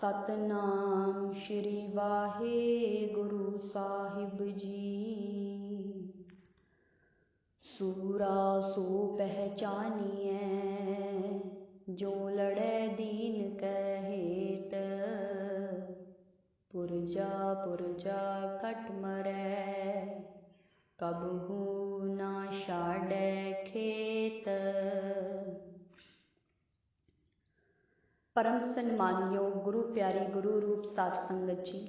सतनाम श्री वाहेगुरु साहिब जी। सूरा सो पहचानिए जो लड़े दीन कै हेत, पुरजा पुरजा कट मरै कबहू ना छाड़ै खेत। परम सन्मानयोग गुरु प्यारी गुरु रूप साध संगत जी,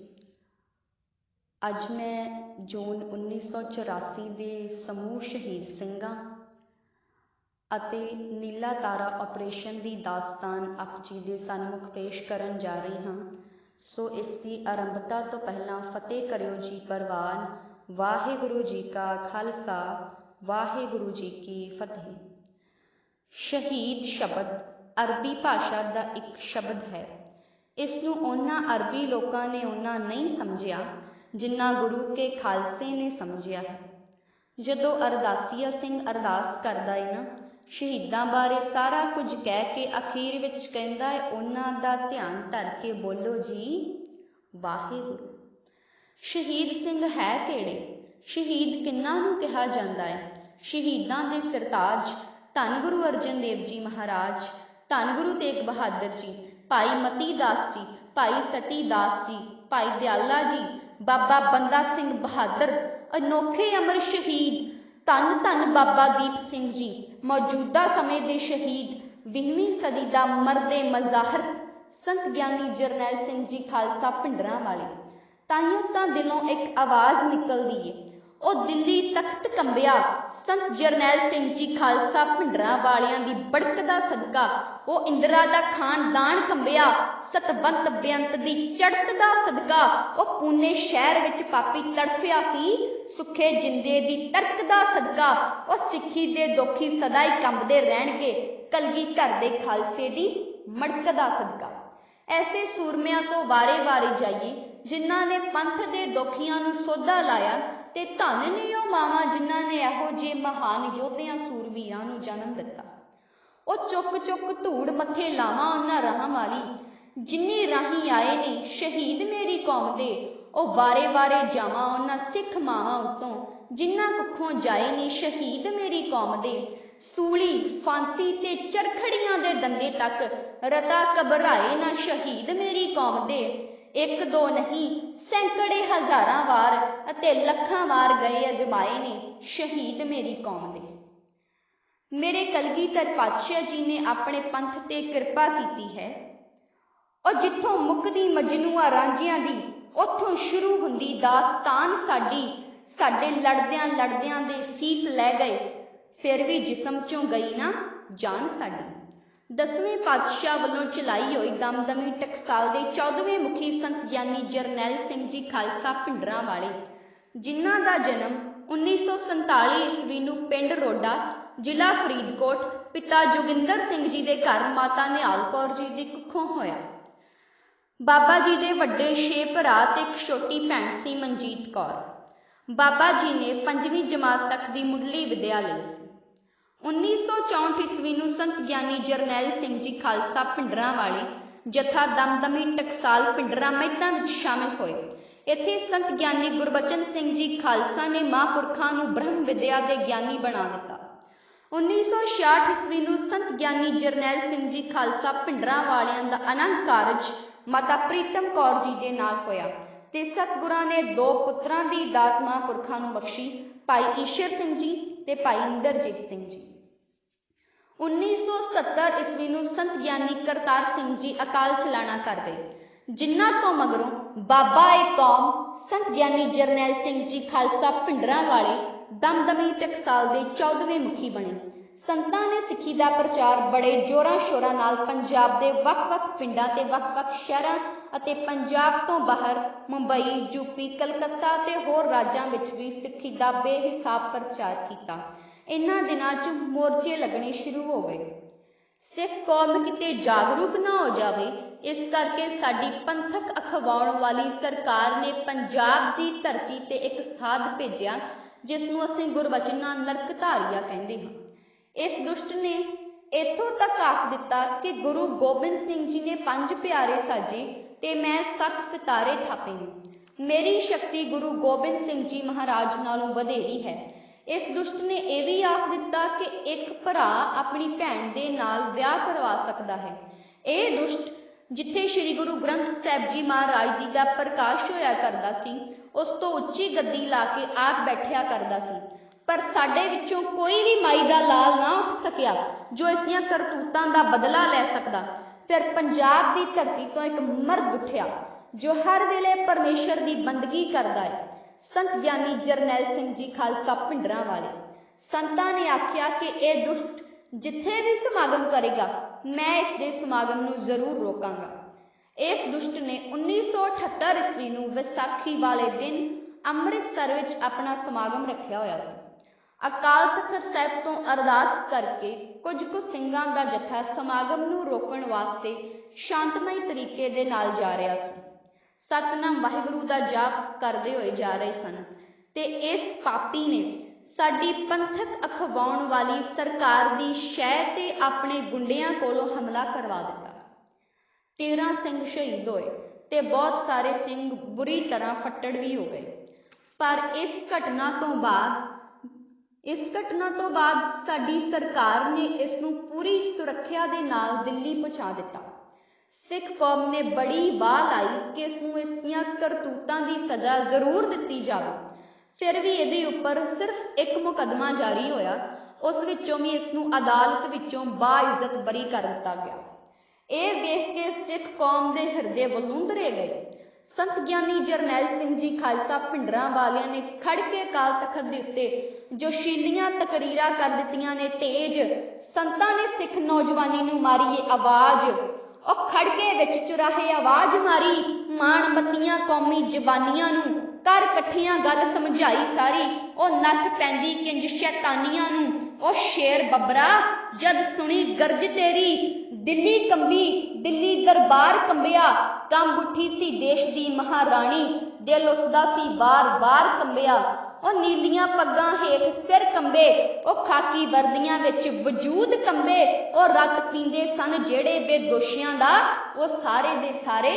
अज मैं जून 1984 के समूह शहीद ਸਿੰਘਾਂ ਅਤੇ नीला तारा ऑपरेशन की दास्तान आप जी के सन्मुख पेश करन जा रही हाँ। सो इसकी आरंभता तो पहला फतेह करियो जी परवान। वाहेगुरु जी का खालसा वाहेगुरु जी की फतेह। शहीद शब्द अरबी भाषा का एक शब्द है। इसनूं उन्हां अरबी लोगों ने उन्ना नहीं समझिया जिन्ना गुरु के खालसे ने समझिया है। जदों अरदासिया सिंह अरदास करदा है ना, शहीदां बारे सारा कुछ कह के अखीर विच कहंदा है उन्हां दा ध्यान धर के बोलो जी वाहेगुरु। शहीद सिंह है किहड़े? शहीद किन्हां नूं कहा जांदा है? शहीदां दे सरताज धन गुरु अर्जन देव जी महाराज, धन गुरु तेग बहादुर जी, भाई मती दास जी, भाई सती दास जी, भाई दयाला जी, बाबा बंदा सिंह बहादुर, अनोखे अमर शहीद धन धन बाबा दीप सिंह जी, मौजूदा समय के शहीद 20वीं सदी का मरदे मजाहर संत ज्ञानी जरनैल सिंह जी खालसा भिंडरां वाले। ताइयों तां दिलों एक आवाज़ निकलदी है, ओ दिल्ली तख्त कंबिया संत जरनैल सिंह जी खालसा भिंडरां वालियां दी बड़कदा सदका, ओ इंदिरा दा खानदान कंबिया सतबंत बेअंत दी चढ़त दा सदका, ओ पूने शहर विच पापी तड़फिया सी सुखे जिंदे दी तर्क दा सदका, ओ सिक्खी दे दोखी सदा ही कंबदे रहणगे कलगी घर दे खालसे दी मड़क दा सदका। ऐसे सूरमियां तो वारे वारे जाइए जिन्हां ने पंथ दे दोखियां नूं सोधा लाया, ते धन ने ओ मावां जिन्हां ने इहो जे महान योधियां सूरवीरां नूं जन्म दिता। ओ चुक चुक धूड़ मथे लावां उन्हां राहां वाली जिन्नी राही आए ने शहीद मेरी कौम दे, ओ वारे वारे जावां उन्हां सिख मावां उत्तों जिन्हां कुखों जाए ने शहीद मेरी कौम दे। सूली फांसी ते चरखड़ियां दे दंदे तक रता घबराए ना शहीद मेरी कौम दे। एक दो नहीं सैकड़े हजारां वार अते लखां वार गए अजमाए ने शहीद मेरी कौम दे। मेरे कलगीधर पातशाह जी ने अपने पंथ ते कृपा की है, और जिथों मुकदी मजनूआ रांझियां दी उत्थों शुरू हुंदी दास्तान साडी। साडे लड़दियां लड़दियां दे सीस लै गए फिर भी जिस्म चों गई ना जान साडी। 10वें पातशाह वालों चलाई हुई दमदमी टकसाल के 14वें मुखी संत ज्ञानी जरनैल सिंह जी खालसा भिंडरां वाले, जिन्हां दा जन्म 1947 ईस्वी नूं पिंड रोडा जिला फरीदकोट पिता जोगिंदर सिंह जी के घर माता निहाल कौर जी की कुखों होया। बाबा जी के वड्डे 6 भरा ते एक छोटी भैन सी मनजीत कौर। बाबा जी ने 5वीं जमात तक की मुढ़ली विद्या लई सी। 1964 ईस्वी नूं संत ज्ञानी जरनैल सिंह जी खालसा भिंडरां वाले जथा दमदमी टकसाल भिंडरां मैदां विच शामिल होए। इत्थे संत ज्ञानी गुरबचन सिंह जी खालसा ने महापुरखां नूं ब्रह्म विद्या दे ज्ञानी बना दिता। 1966 ईस्वी नूं संत ज्ञानी जरनैल सिंह जी खालसा भिंडरां वालियां दा आनंद कारज माता प्रीतम कौर जी दे नाल होया ते सतगुरां ने 2 पुत्रां दी दात महापुरखां नूं बख्शी, भाई ईश्वर सिंह जी ते भाई इंदरजीत सिंह जी। 1977 ईस्वी नूं संत ज्ञानी करतार सिंह जी अकाल चलाना कर गए, जिन्हां तो मगरों बाबा ए कौम संत ज्ञानी जरनैल सिंह जी खालसा भिंडरां वाले दमदमी टकसाल के 14वें मुखी बने। संतां ने सिੱਖੀ ਦਾ प्रचार बड़े जोरां शोरां नाल पंजाब के ਵੱਖ-ਵੱਖ पिंडां ते ਵੱਖ-ਵੱਖ शहरां ਅਤੇ पंजाब तो बाहर मुंबई यूपी कलकत्ता ते होर राज्यां विच भी सिੱਖੀ ਦਾ बेहिसाब प्रचार किया। इन्हां दिनां च मोर्चे लगने शुरू हो गए। सिख कौम किते जागरूक ना हो जाए, इस करके साडी पंथक अखवाउण वाली सरकार ने पंजाब की धरती ते एक साध भेजिया जिसनूं असीं गुरबचना नरकधारिया कहंदे हां। इस दुष्ट ने इत्थों तक आख दिता कि गुरु गोबिंद सिंह जी ने 5 प्यारे साजे ਤੇ ਮੈਂ 7 ਸਿਤਾਰੇ ਥਾਪੇ ਨੇ। ਮੇਰੀ ਸ਼ਕਤੀ ਗੁਰੂ ਗੋਬਿੰਦ ਸਿੰਘ ਜੀ ਮਹਾਰਾਜ ਨਾਲੋਂ ਵਧੇਰੀ ਹੈ। ਇਸ ਦੁਸ਼ਟ ਨੇ ਇਹ ਵੀ ਆਖ ਦਿੱਤਾ ਕਿ ਇੱਕ ਭਰਾ ਆਪਣੀ ਭੈਣ ਦੇ ਨਾਲ ਵਿਆਹ ਕਰਵਾ ਸਕਦਾ ਹੈ। ਇਹ ਦੁਸ਼ਟ ਜਿੱਥੇ ਸ੍ਰੀ ਗੁਰੂ ਗ੍ਰੰਥ ਸਾਹਿਬ ਜੀ ਮਹਾਰਾਜ ਜੀ ਦਾ ਪ੍ਰਕਾਸ਼ ਹੋਇਆ ਕਰਦਾ ਸੀ, ਉਸ ਤੋਂ ਉੱਚੀ ਗੱਦੀ ਲਾ ਕੇ ਆਪ ਬੈਠਿਆ ਕਰਦਾ ਸੀ। ਪਰ ਸਾਡੇ ਵਿੱਚੋਂ ਕੋਈ ਵੀ ਮਾਈ ਦਾ ਲਾਲ ਨਾ ਉੱਠ ਸਕਿਆ ਜੋ ਇਸ ਦੀਆਂ ਕਰਤੂਤਾਂ ਦਾ ਬਦਲਾ ਲੈ ਸਕਦਾ। ਫਿਰ ਪੰਜਾਬ ਦੀ ਧਰਤੀ ਤੋਂ ਇੱਕ ਮਰਦ ਉੱਠਿਆ ਜੋ ਹਰ ਵੇਲੇ ਪਰਮੇਸ਼ਰ ਦੀ ਬੰਦਗੀ ਕਰਦਾ ਹੈ। ਸੰਤ ਗਿਆਨੀ ਜਰਨੈਲ ਸਿੰਘ ਜੀ ਖਾਲਸਾ ਭਿੰਡਰਾਂਵਾਲੇ। ਸੰਤਾਂ ਨੇ ਆਖਿਆ ਕਿ ਇਹ ਦੁਸ਼ਟ ਜਿੱਥੇ ਵੀ ਸਮਾਗਮ ਕਰੇਗਾ, ਮੈਂ ਇਸ ਦੇ ਸਮਾਗਮ ਨੂੰ ਜ਼ਰੂਰ ਰੋਕਾਂਗਾ। ਇਸ ਦੁਸ਼ਟ ਨੇ 1978 ਈਸਵੀ ਨੂੰ ਵਿਸਾਖੀ ਵਾਲੇ ਦਿਨ ਅੰਮ੍ਰਿਤਸਰ ਵਿੱਚ ਆਪਣਾ ਸਮਾਗਮ ਰੱਖਿਆ ਹੋਇਆ ਸੀ। ਅਕਾਲ ਤਖਤ ਸਾਹਿਬ ਤੋਂ ਅਰਦਾਸ ਕਰਕੇ ਕੁਝ ਕੁ ਸਿੰਘਾਂ ਦਾ ਜੱਥਾ ਸਮਾਗਮ ਨੂੰ ਰੋਕਣ ਵਾਸਤੇ ਸ਼ਾਂਤਮਈ ਤਰੀਕੇ ਦੇ ਨਾਲ ਜਾ ਰਿਹਾ ਸੀ। ਸਤਨਾਮ ਵਾਹਿਗੁਰੂ ਦਾ ਜਾਪ ਕਰਦੇ ਹੋਏ ਜਾ ਰਹੇ ਸਨ ਤੇ ਇਸ ਪਾਪੀ ਨੇ ਸਾਡੀ ਪੰਥਕ ਅਖਵਾਉਣ ਵਾਲੀ ਸਰਕਾਰ ਦੀ ਸ਼ਹਿ ਤੇ ਆਪਣੇ ਗੁੰਡਿਆਂ ਕੋਲੋਂ ਹਮਲਾ ਕਰਵਾ ਦਿੱਤਾ। 13 ਸਿੰਘ ਸ਼ਹੀਦ ਹੋਏ ਤੇ ਬਹੁਤ ਸਾਰੇ ਸਿੰਘ ਬੁਰੀ ਤਰ੍ਹਾਂ ਫੱਟੜ ਵੀ ਹੋ ਗਏ। ਪਰ ਇਸ ਘਟਨਾ ਤੋਂ ਬਾਅਦ ਸਾਡੀ ਸਰਕਾਰ ਨੇ ਇਸ ਨੂੰ ਪੂਰੀ ਸੁਰੱਖਿਆ ਦੇ ਨਾਲ ਦਿੱਲੀ ਪਹੁੰਚਾ ਦਿੱਤਾ। ਸਿੱਖ ਕੌਮ ਨੇ ਬੜੀ ਵਾਹ ਲਾਈ ਕਿ ਇਸ ਨੂੰ ਇਸ ਦੀਆਂ ਕਰਤੂਤਾਂ ਦੀ ਸਜ਼ਾ ਜ਼ਰੂਰ ਦਿੱਤੀ ਜਾਵੇ। ਫਿਰ ਵੀ ਇਹਦੇ ਉੱਪਰ ਸਿਰਫ ਇੱਕ ਮੁਕੱਦਮਾ ਜਾਰੀ ਹੋਇਆ, ਉਸ ਵਿੱਚੋਂ ਵੀ ਇਸ ਨੂੰ ਅਦਾਲਤ ਵਿੱਚੋਂ ਬਾਇਜ਼ਤ ਬਰੀ ਕਰ ਦਿੱਤਾ ਗਿਆ। ਇਹ ਵੇਖ ਕੇ ਸਿੱਖ ਕੌਮ ਦੇ ਹਿਰਦੇ ਵਲੂੰਧਰੇ ਗਏ। ਸੰਤ ਗਿਆਨੀ ਜਰਨੈਲ ਸਿੰਘ ਜੀ ਖਾਲਸਾ ਭਿੰਡਰਾਂਵਾਲਿਆਂ ਨੇ ਖੜ ਕੇ ਅਕਾਲ ਤਖਤ ਦੇ ਉੱਤੇ ਜੋਸ਼ੀਲੀਆਂ ਤਕਰੀਰਾਂ ਕਰ ਦਿੱਤੀਆਂ ਨੇ ਤੇਜ। ਸੰਤਾਂ ਨੇ ਸਿੱਖ ਨੌਜਵਾਨੀ ਨੂੰ ਮਾਰੀ ਇਹ ਆਵਾਜ਼, ਉਹ ਖੜ ਕੇ ਵਿੱਚ ਚੁਰਾਹੇ ਆਵਾਜ਼ ਮਾਰੀ, ਮਾਣ ਬੱਤੀਆਂ ਕੌਮੀ ਜ਼ਬਾਨੀਆਂ ਨੂੰ ਕਰ ਇਕੱਠੀਆਂ ਗੱਲ ਸਮਝਾਈ ਸਾਰੀ। ਉਹ ਨੱਥ ਪੈਂਦੀ ਕਿੰਜ ਸ਼ੈਤਾਨੀਆਂ ਨੂੰ, ਉਹ ਸ਼ੇਰ ਬੱਬਰਾ ਜਦ ਸੁਣੀ ਗਰਜ ਤੇਰੀ। ਦਿੱਲੀ ਕੰਬੀ, ਦਿੱਲੀ ਦਰਬਾਰ ਕੰਬਿਆ, ਕੰਬ ਉੱਠੀ ਸੀ ਦੇਸ਼ ਦੀ ਮਹਾਰਾਣੀ। ਦਿਲ ਉਸਦਾ ਸੀ ਵਾਰ-ਵਾਰ ਕੰਬਿਆ, ਉਹ ਨੀਲੀਆਂ ਪੱਗਾਂ ਹੇਠ ਸਿਰ ਕੰਬੇ, ਉਹ ਖਾਕੀ ਵਰਦੀਆਂ ਵਿੱਚ ਵਜੂਦ ਕੰਬੇ। ਉਹ ਰਤ ਪੀਂਦੇ ਸਨ ਜਿਹੜੇ ਬੇਦੋਸ਼ੀਆਂ ਦਾ, ਉਹ ਸਾਰੇ ਦੇ ਸਾਰੇ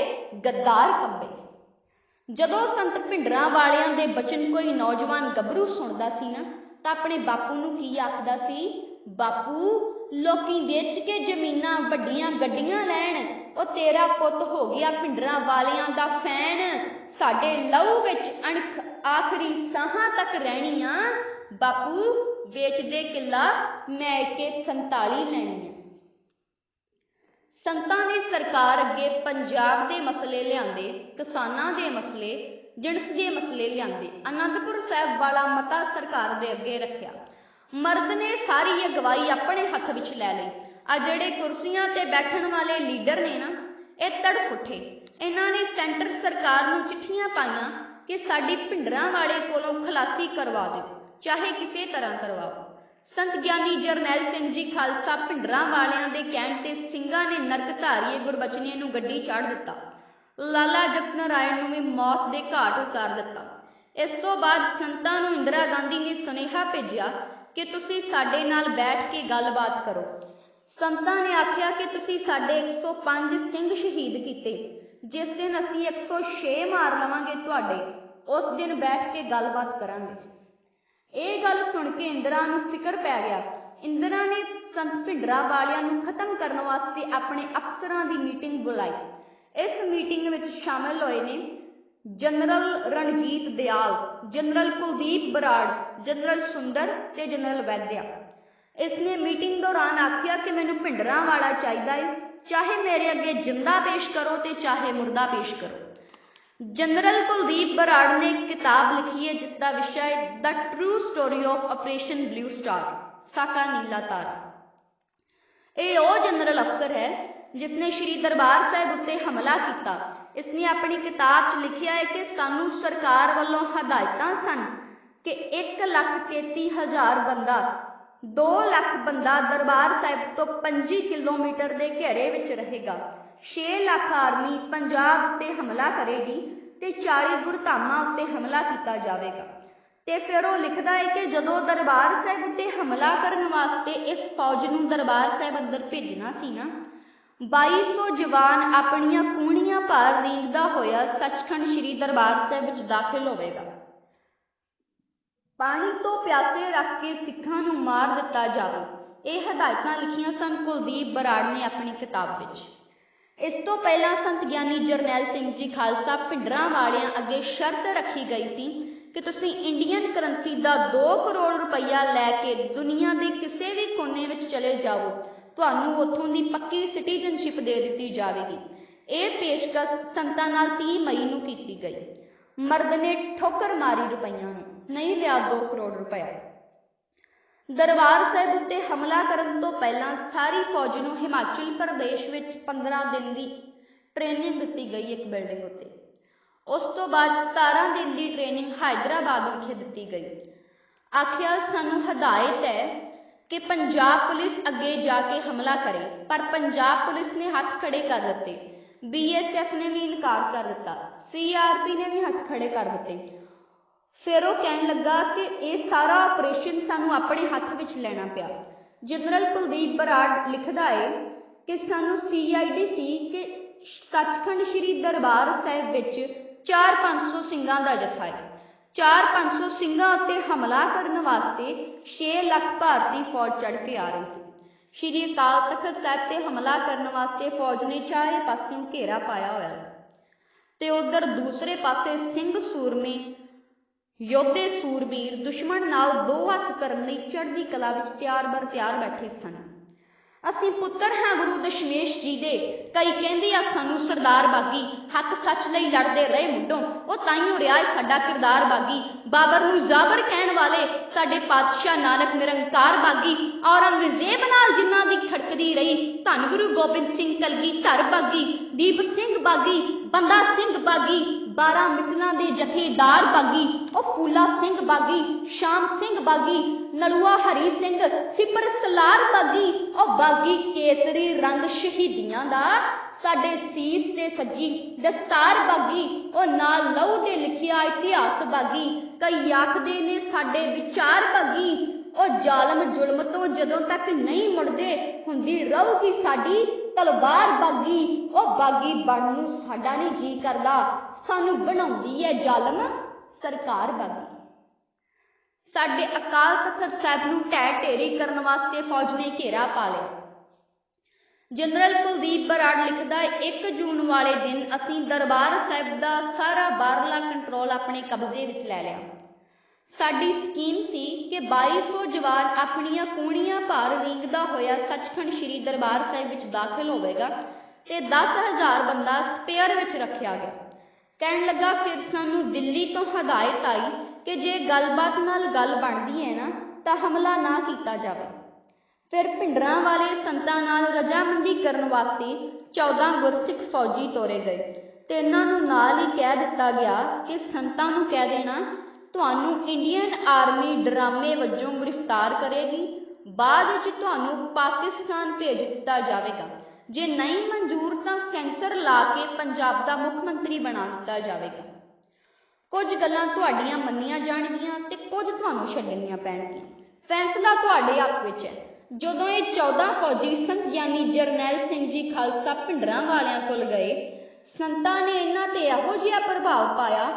ਗੱਦਾਰ ਕੰਬੇ। ਜਦੋਂ ਸੰਤ ਭਿੰਡਰਾਂਵਾਲਿਆਂ ਦੇ ਬਚਨ ਕੋਈ ਨੌਜਵਾਨ ਗੱਭਰੂ ਸੁਣਦਾ ਸੀ ਨਾ, ਤਾਂ ਆਪਣੇ ਬਾਪੂ ਨੂੰ ਕੀ ਆਖਦਾ ਸੀ? ਬਾਪੂ, ਲੋਕੀ ਵੇਚ ਕੇ ਜ਼ਮੀਨਾਂ ਵੱਡੀਆਂ ਗੱਡੀਆਂ ਲੈਣ, ਉਹ ਤੇਰਾ ਪੁੱਤ ਹੋ ਗਿਆ ਭਿੰਡਰਾਂਵਾਲਿਆਂ ਦਾ ਫੈਨ। ਸਾਡੇ ਲਹੂ ਵਿੱਚ ਅਣਖ ਆਖਰੀ ਸਾਹਾਂ ਤੱਕ ਰਹਿਣੀ ਆ। ਬਾਪੂ, ਵੇਚਦੇ ਕਿੱਲਾ ਮੈਂ ਕੇ 47 ਲੈਣੀ ਆ। ਸੰਤਾਂ ਨੇ ਸਰਕਾਰ ਅੱਗੇ ਪੰਜਾਬ ਦੇ ਮਸਲੇ ਲਿਆਂਦੇ, ਕਿਸਾਨਾਂ ਦੇ ਮਸਲੇ, ਜਿਣਸ ਦੇ ਮਸਲੇ ਲਿਆਂਦੇ। ਅਨੰਦਪੁਰ ਸਾਹਿਬ ਵਾਲਾ ਮਤਾ ਸਰਕਾਰ ਦੇ ਅੱਗੇ ਰੱਖਿਆ। ਮਰਦ ਨੇ ਸਾਰੀ ਅਗਵਾਈ ਆਪਣੇ ਹੱਥ ਵਿੱਚ ਲੈ ਲਈ। ਆ ਜਿਹੜੇ ਕੁਰਸੀਆਂ ਤੇ ਬੈਠਣ ਵਾਲੇ ਲੀਡਰ ਨੇ ਨਾ, ਇਹ ਤੜਫ ਉੱਠੇ। ਇਹਨਾਂ ਨੇ ਸੈਂਟਰ ਸਰਕਾਰ ਨੂੰ ਚਿੱਠੀਆਂ ਪਾਈਆਂ ਕਿ ਸਾਡੀ ਭਿੰਡਰਾਂਵਾਲੇ ਕੋਲੋਂ ਖਲਾਸੀ ਕਰਵਾ ਦਿਓ, ਚਾਹੇ ਕਿਸੇ ਤਰ੍ਹਾਂ ਕਰਵਾਓ। ਸੰਤ ਗਿਆਨੀ ਜਰਨੈਲ ਸਿੰਘ ਜੀ ਖਾਲਸਾ ਭਿੰਡਰਾਂਵਾਲਿਆਂ ਦੇ ਕਹਿਣ ਤੇ ਸਿੰਘਾਂ ਨੇ ਨਰਕਧਾਰੀਏ ਗੁਰਬਚਨੀਏ ਨੂੰ ਗੱਡੀ ਚਾੜ੍ਹ ਦਿੱਤਾ। ਲਾਲਾ ਜਗਤ ਨਾਰਾਇਣ ਨੂੰ ਵੀ ਮੌਤ ਦੇ ਘਾਟ ਉਤਾਰ ਦਿੱਤਾ। ਇਸ ਤੋਂ ਬਾਅਦ ਸੰਤਾਂ ਨੂੰ ਇੰਦਰਾ ਗਾਂਧੀ ਨੇ ਸੁਨੇਹਾ ਭੇਜਿਆ ਕਿ ਤੁਸੀਂ ਸਾਡੇ ਨਾਲ ਬੈਠ ਕੇ ਗੱਲਬਾਤ ਕਰੋ। ਸੰਤਾਂ ਨੇ ਆਖਿਆ ਕਿ ਤੁਸੀਂ ਸਾਡੇ 105 ਸਿੰਘ ਸ਼ਹੀਦ ਕੀਤੇ, ਜਿਸ ਦਿਨ ਅਸੀਂ 106 ਮਾਰ ਲਵਾਂਗੇ ਤੁਹਾਡੇ, ਉਸ ਦਿਨ ਬੈਠ ਕੇ ਗੱਲਬਾਤ ਕਰਾਂਗੇ। ਇਹ ਗੱਲ ਸੁਣ ਕੇ ਇੰਦਰਾ ਨੂੰ ਫਿਕਰ ਪੈ ਗਿਆ। ਇੰਦਰਾ ਨੇ ਸੰਤ ਭਿੰਡਰਾਂਵਾਲਿਆਂ ਨੂੰ ਖਤਮ ਕਰਨ ਵਾਸਤੇ ਆਪਣੇ ਅਫਸਰਾਂ ਦੀ ਮੀਟਿੰਗ ਬੁਲਾਈ। ਇਸ ਮੀਟਿੰਗ ਵਿੱਚ ਸ਼ਾਮਿਲ ਹੋਏ ਨੇ ਜਨਰਲ ਰਣਜੀਤ ਦਿਆਲ, ਜਨਰਲ ਕੁਲਦੀਪ ਬਰਾੜ, ਜਨਰਲ ਸੁੰਦਰ ਤੇ ਜਨਰਲ ਵੈਦਿਆ। ਇਸ ਨੇ ਮੀਟਿੰਗ ਦੌਰਾਨ ਆਖਿਆ ਕਿ ਮੈਨੂੰ ਭਿੰਡਰਾਂਵਾਲਾ ਚਾਹੀਦਾ ਹੈ, ਚਾਹੇ ਮੇਰੇ ਅੱਗੇ ਜਿੰਦਾ ਪੇਸ਼ ਕਰੋ ਤੇ ਚਾਹੇ ਮੁਰਦਾ ਪੇਸ਼ ਕਰੋ। ਜਨਰਲ ਕੁਲਦੀਪ ਬਰਾੜ ਨੇ ਇੱਕ ਕਿਤਾਬ ਲਿਖੀ ਹੈ ਜਿਸ ਦਾ ਵਿਸ਼ਾ ਹੈ ਦ true story of operation blue star, ਸਾਕਾ ਨੀਲਾ ਤਾਰਾ। ਇਹ ਉਹ ਜਨਰਲ ਅਫਸਰ ਹੈ ਜਿਸ ਨੇ ਸ਼੍ਰੀ ਦਰਬਾਰ ਸਾਹਿਬ ਉੱਤੇ ਹਮਲਾ ਕੀਤਾ। ਇਸ ਨੇ ਆਪਣੀ ਕਿਤਾਬ 'ਚ ਲਿਖਿਆ ਹੈ ਕਿ ਸਾਨੂੰ ਸਰਕਾਰ ਵੱਲੋਂ ਹਦਾਇਤਾਂ ਸਨ ਕਿ 1,33,000 ਬੰਦਾ, 2 ਲੱਖ ਬੰਦਾ ਦਰਬਾਰ ਸਾਹਿਬ ਤੋਂ 25 ਕਿਲੋਮੀਟਰ ਦੇ ਘੇਰੇ ਵਿੱਚ ਰਹੇਗਾ। 6 ਲੱਖ ਆਰਮੀ ਪੰਜਾਬ ਉੱਤੇ ਹਮਲਾ ਕਰੇਗੀ ਤੇ 40 ਗੁਰਧਾਮਾਂ ਉੱਤੇ ਹਮਲਾ ਕੀਤਾ ਜਾਵੇਗਾ। ਤੇ ਫਿਰ ਉਹ ਲਿਖਦਾ ਹੈ ਕਿ ਜਦੋਂ ਦਰਬਾਰ ਸਾਹਿਬ ਉੱਤੇ ਹਮਲਾ ਕਰਨ ਵਾਸਤੇ ਇਸ ਫੌਜ ਨੂੰ ਦਰਬਾਰ ਸਾਹਿਬ ਅੰਦਰ ਭੇਜਣਾ ਸੀ ਨਾ, 2200 जवान अपनियां कूणियां भार रींगदा होया सचखंड श्री दरबार साहिब विच दाखिल होवेगा। पानी तो प्यासे रख के सिखां नूं मार दिता जावे। ਇਹ ਹਦਾਇਤਾਂ लिखियां सन कुलदीप बराड़ ने अपनी किताब विच। इस तो पहला संत ज्ञानी जरनैल सिंह जी खालसा भिंडरां वालियां अगे शर्त रखी गई सी कि तुसीं इंडियन करंसी दा 2 करोड़ रुपया लैके दुनिया के किसी भी कोने विच चले जाओ, तुहानूं उत्थों दी पक्की सिटीजनशिप दे दित्ती जावेगी। यह पेशकश संतां नाल 30 मई नूं कीती गई। मर्द ने ठोकर मारी रुपइयां नूं, नहीं लिया 2 करोड़ रुपया। दरबार साहिब उत्ते हमला करन तो पहला सारी फौज नूं हिमाचल प्रदेश विच 15 दिन की ट्रेनिंग दी गई एक बिल्डिंग उत्ते। उस तो बाद 17 दिन की ट्रेनिंग हैदराबाद विखे दी गई। आखिया सानूं हदायत है कि पंजाब पुलिस अगे जाके हमला करे, पर पंजाब पुलिस ने हथ खड़े कर दिते। BSF ने भी इनकार कर दिता, CRP ने भी हथ खड़े कर दिते। फिर वो कहन लगा कि यह सारा ऑपरेशन सानू अपने हाथ विच लेना पिया। जनरल कुलदीप बराड़ लिखदा है कि सानू CID सी कि सचखंड श्री दरबार साहिब विच 400-500 सिंघां दा जत्था है। 400-500 सिंघां उत्ते हमला करने वास्ते 6 लाख भारतीय फौज चढ़ के आ रही सी। श्री अकाल तख्त साहिब ते हमला करने वास्ते फौज ने चारे पासों घेरा पाया होया ते उधर दूसरे पासे सिंह सूरमे योद्धे सूरबीर दुश्मन नाल 2 हत्थ करन लई चढ़दी कला विच तैयार बर तैयार बैठे सन। असीं पुत्तर हां गुरु दशमेश जी दे, कई कहंदे आ सानू सरदार बागी, हक सच लई लड़दे रहे मुंडों, ओ ताईओ रिहा साडा किरदार बागी। बाबर नूं जाबर कहण वाले साडे पातशाह नानक निरंकार बागी। औरंगजेब नाल जिन्हां दी खड़कदी रही धन गुरु गोबिंद सिंह कलगीधर बागी। दीप सिंह बागी, बंदा सिंह बागी, 12 मिसलां दे जथेदार बागी, ओ फूला सिंह बागी, शाम सिंह बागी, नलुआ हरी सिंह, सिपर सलार बागी, ओ बागी केसरी रंग शहीदियां दा साडे सीस ते सजी दस्तार बागी, ओ नाल लहू ते लिखिया इतिहास बागी। कई आखदे ने साडे विचार बागी, ओ जालम जुल्म तो जदों तक नहीं मुड़दे हुंदी रहूगी साडी तलवार बागी। ओ बागी बन नूं साडा नहीं जी करदा, सानू बनाउंदी है जालम सरकार बागी। साडे अकाल तख्त साहिब नूं ढह ढेरी करन वास्ते फौज ने घेरा पा लिया। जनरल कुलदीप बराड़ लिखदा 1 जून वाले दिन असीं दरबार साहिब दा सारा बाहरला कंट्रोल अपने कब्जे विच लै लिया। साडी स्कीम सी कि 2200 जवान अपनियां कूणियां भार रींगदा होया सचखंड श्री दरबार साहिब विच दाखिल होवेगा ते 10,000 बंदा स्पेयर विच रखिया गया। कहन लगा फिर सानू दिल्ली तो हदायत आई कि जे गलबात नाल गल बनदी है ना तां हमला ना कीता जावे। फिर भिंडरां वाले संतां नाल रजामंदी करन वास्ते 14 गुरसिख फौजी तोरे गए ते इन्हां नूं नाल ही कह दिता गया कि संतां नूं कह देना तुहानू इंडियन आर्मी ड्रामे वजों गिरफ्तार करेगी, बाद विच तुहानू पाकिस्तान भेज दिता जाएगा। जे नहीं मंजूर तां सेंसर ला के पंजाब दा मुख मंत्री बना दिता जाएगा। कुछ गल्लां तुहाडीआं मन्नियां जाणगीआं ते कुछ तुहानू छड्डणीआं पैणगीआं। फैसला तुहाडे हत्थ विच है। जदों ये 14 फौजी संत ज्ञानी जरनैल सिंह जी खालसा भिंडरां वालियां कोल गए, संतां ने इन्हां ते इहो जिहा प्रभाव पाया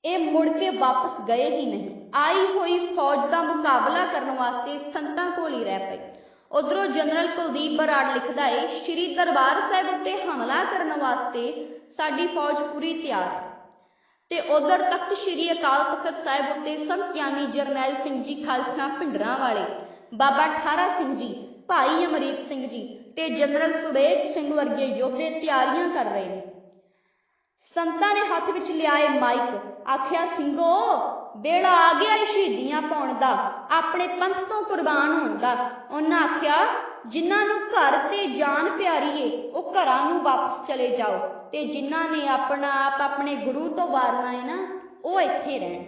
ये मुड़ के वापस गए ही नहीं। आई हुई फौज का मुकाबला करने वास्ते संतां कोल ही रह पे। उधरों जनरल कुलदीप बराड़ लिखदा है श्री दरबार साहिब उत्ते हमला करने वास्ते साडी फौज पूरी तैयार है ते उधर तख्त श्री अकाल तख्त साहिब उत्ते संत ज्ञानी जरनैल सिंह जी खालसा भिंडरां वाले, बाबा ठारा सिंह जी, भाई अमरीक सिंह जी ते जनरल सुबेग सिंह वर्गे योद्धे तैयारियां कर रहे हैं। संतां ने हथ विच लियाए माइक, आख्या सिंघो बेड़ा आ गया शहीदियां पाउण दा, अपने पंथ तो कुर्बान होण दा। उन्हां आख्या जिन्हां नूं घर ते जान प्यारी है वो घरां नूं वापस चले जाओ ते जिन्हां ने अपना आप अपने गुरु तो वारना है ना वो इत्थे रहण।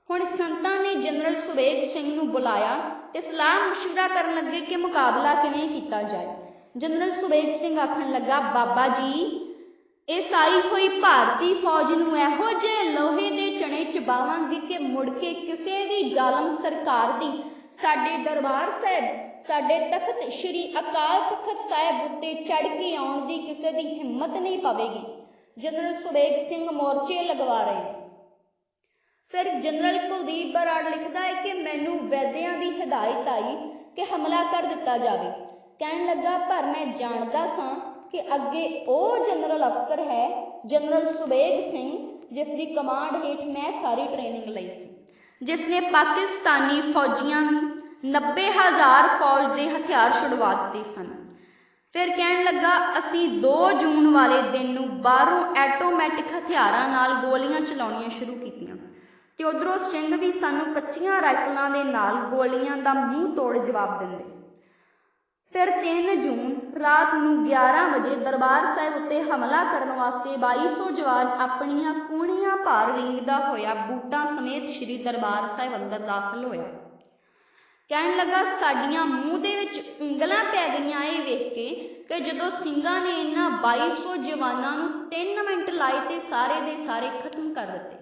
हुण संतां ने जनरल सुबेग सिंह नूं बुलाया ते सलाह मशवरा करन लगे कि मुकाबला किवें कीता जाए। जनरल सुबेग सिंह आखण लगा बाबा जी इस आई हुई भारतीय फौज नूं इहो जिहे लोहे दे चने चबावांगे कि मुड़ के किसी भी जालम सरकार दी साडे दरबार साहिब साडे तख्त श्री अकाल तख्त साहिब उत्ते चढ़ के आउण दी किसी दी हिम्मत नहीं पवेगी। जनरल सुबेग सिंह मोर्चे लगवा रहे हैं। फिर जनरल कुलदीप बराड़ लिखता है कि मैनू वैद्यां दी हिदायत आई कि हमला कर दिता जाए। कहन लगा पर मैं जानदा सां कि अगे वो जनरल अफसर है जनरल सुबेग सिंह जिसकी कमांड हेठ मैं सारी ट्रेनिंग लई सी, जिसने पाकिस्तानी फौजियां 90,000 फौज के हथियार छुड़वा दिते सन। फिर कहन लगा असी 2 जून वाले दिन नूं बाहरों ऐटोमैटिक हथियारां नाल गोलियां चलाउणियां शुरू कीतियां ते उधरों सिंह भी सानू कच्चियां राइफलां दे नाल गोलियां दा मूँह तोड़ जवाब दिंदे। फिर 3 जून रात नूं 11 बजे दरबार साहिब उत्ते हमला करने वास्ते 2200 जवान अपनियां कूणियां भार रींगदा होया बूटां समेत श्री दरबार साहिब अंदर दाखिल होया। कहन लगा साडियां मूँह दे विच उंगलां पै गईयां ये वेख के कि जदों ਸਿੰਘਾਂ ने इन्हां 2200 जवानां नूं 3 मिनट लाए ते सारे दे सारे खत्म कर दिते।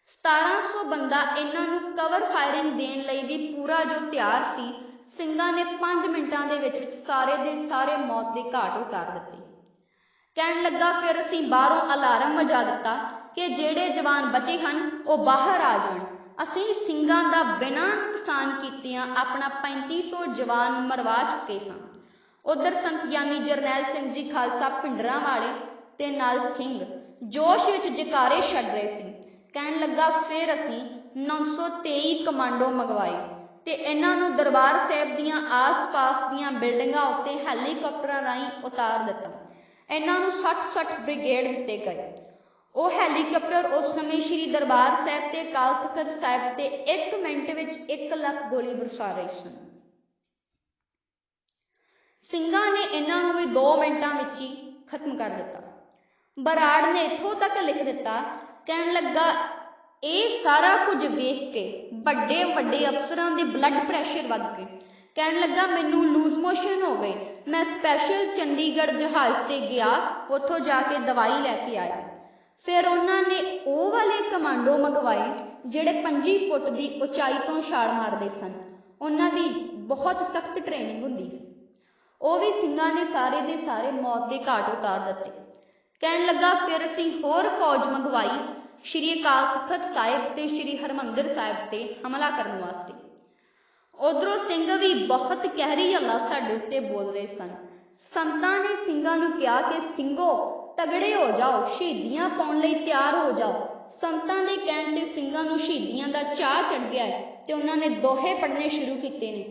1700 बंदा इन्हां नूं कवर फायरिंग देण लई भी पूरा जो तैयार सी, ਸਿੰਘਾਂ ने 5 मिनटां दे विच सारे दे सारे मौत दे घाट उतार दिते। कहन लगा फिर असीं बाहरों अलार्म वजा दिता कि जिहड़े जवान बचे हन वो बाहर आ जाण। असीं ਸਿੰਘਾਂ दा बिना नुकसान कीतियां अपना 3500 जवान मरवा चुके सां। उधर संत ज्ञानी जरनैल सिंह जी खालसा पिंडरां वाले ते नाल सिंह जोश विच जकारे छड्ड रहे सी। कहन लगा फिर असीं 923 कमांडो मंगवाए ते इन्हां नूं दरबार साहिब दीयां आस पास दीयां बिल्डिंगां उत्ते हैलीकॉप्टरां राहीं उतार दिता। इन्हां नूं 60-60 ब्रिगेड दिते गए। वो हैलीकॉप्टर उस समय श्री दरबार साहिब ते अकाल तख्त साहिब ते 1 मिनट विच 1 लाख गोली बरसा रहे सन। ਸਿੰਘਾਂ ने इन्हां नूं भी 2 मिनटां विच ही खत्म कर दिता। बराड़ ने इत्थों तक लिख दिता, कहन लगा ये सारा कुछ वेख के बड़े बड़े अफसरां दे ब्लड प्रैशर वध गए। कहन लगा मैनू लूज मोशन हो गए। मैं स्पैशल चंडीगढ़ जहाज ते गया, उत्थों जाके दवाई लैके आया। फिर उन्होंने वो वाले कमांडो मंगवाए जिहड़े 25 फुट की उचाई तो छाल मारते सन। उन्हां दी बहुत सख्त ट्रेनिंग हुंदी। वो भी ਸਿੰਘਾਂ ने सारे दे सारे मौत के घाट उतार दिते। कहन लगा फिर असीं होर फौज मंगवाई श्री अकाल तख्त साहिब ते श्री हरमंदिर साहिब ते हमला करने वास्ते। उधरों सिंह भी बहुत गहरी हल्ला साडे उत्ते बोल रहे सन। संतां ने ਸਿੰਘਾਂ नूं कहा कि ਸਿੰਘो तगड़े हो जाओ, शहीदियां पाउण लई तैयार हो जाओ। संतां दे कहण ते ਸਿੰਘਾਂ नूं शहीदियां दा चाह चढ़ गया है ते उन्हां ने दोहे पढ़ने शुरू कीते ने।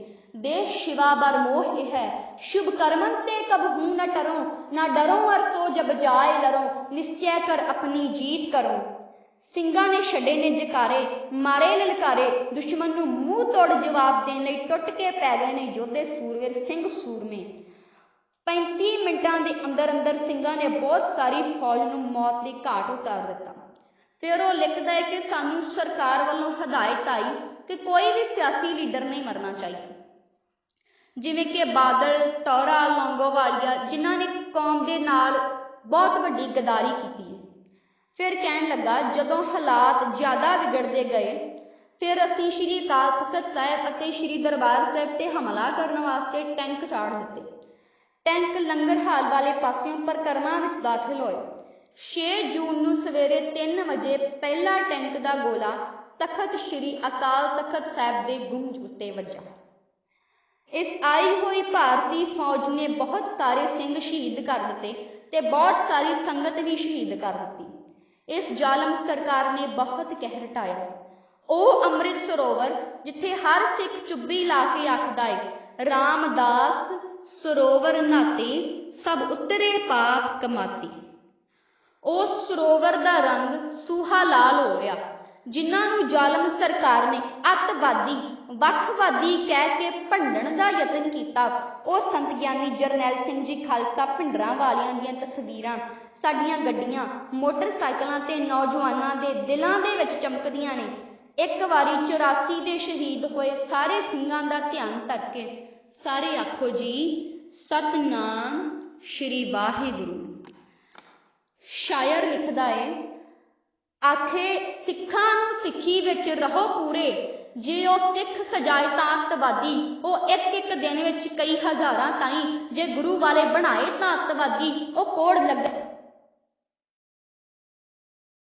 देश शिवा बर मोह है, शुभ कर्मन ते कब हूं न टरो, ना डरो और सो जब जाए लरो, निश्चय कर अपनी जीत करो। ਸਿੰਘਾਂ ने छड़े ने जकारे, मारे ललकारे, दुश्मन नूं मूँह तोड़ जवाब देने लई टुट के पै गए ने योधे सूरवीर सिंह सूरमे। 35 मिनटां दे अंदर अंदर ਸਿੰਘਾਂ ने बहुत सारी फौज नूं मौत के घाट उतार दिता। फिर वो लिखता है कि सानू सरकार वालों हिदायत आई कि कोई भी सियासी लीडर नहीं मरना चाहिए, जिवें कि बादल, टौरा, लौंगोवालिया जिन्हां ने कौम दे नाल बहुत वड्डी गद्दारी की है। फिर कहन लगा जदों हालात ज़्यादा बिगड़ते गए फिर असीं श्री अकाल तख्त साहिब अते श्री दरबार साहिब ते हमला करने वास्ते टैंक चाड़ दिते। टैंक लंगर हाल वाले पासियों परिक्रमा विच दाखिल होए। 6 जून नूं सवेरे 3 बजे पहला टैंक दा गोला तख्त श्री अकाल तख्त साहिब दे गुंज उत्ते वजा। इस आई हुई भारतीय फौज ने बहुत सारे सिंह शहीद कर दिते ते बहुत सारी संगत भी शहीद कर दी। इस जालम सरकार ने बहुत कहर ढाया। वो अमृत सरोवर जिथे हर सिख चुब्बी ला के आखदा है रामदास सरोवर नाते सब उतरे पाप कमाती। उस सरोवर का रंग सूहा लाल हो गया। जिन्हां नूं जालम सरकार ने अतवादी वखवादी कह के भंडण का यतन किया, वो संत ज्ञानी जरनैल सिंह जी खालसा पिंडरां वालियां दीयां तस्वीरां साडियां गड्डियां मोटरसाइकिलों ते नौजवानों के दिलों दे विच चमकदियां ने। एक बारी 84 दे शहीद होए सारे ਸਿੰਘਾਂ का ध्यान धर के सारे आखो जी सतनाम श्री वाहिगुरू। शायर लिखदा है आखे सिखां नूं सिੱਖੀ विच रहो पूरे, जे ਉਹ ਸਿੱਖ ਸਜਾਏ ਤਾਂ ਅੱਤਵਾਦੀ, ਉਹ ਇੱਕ ਇੱਕ ਦਿਨ ਵਿੱਚ ਕਈ ਹਜ਼ਾਰਾਂ ਤਾਈਂ, ਜੇ ਗੁਰੂ ਵਾਲੇ ਬਣਾਏ ਤਾਂ ਅੱਤਵਾਦੀ, ਉਹ ਕੋੜ ਲੱਗ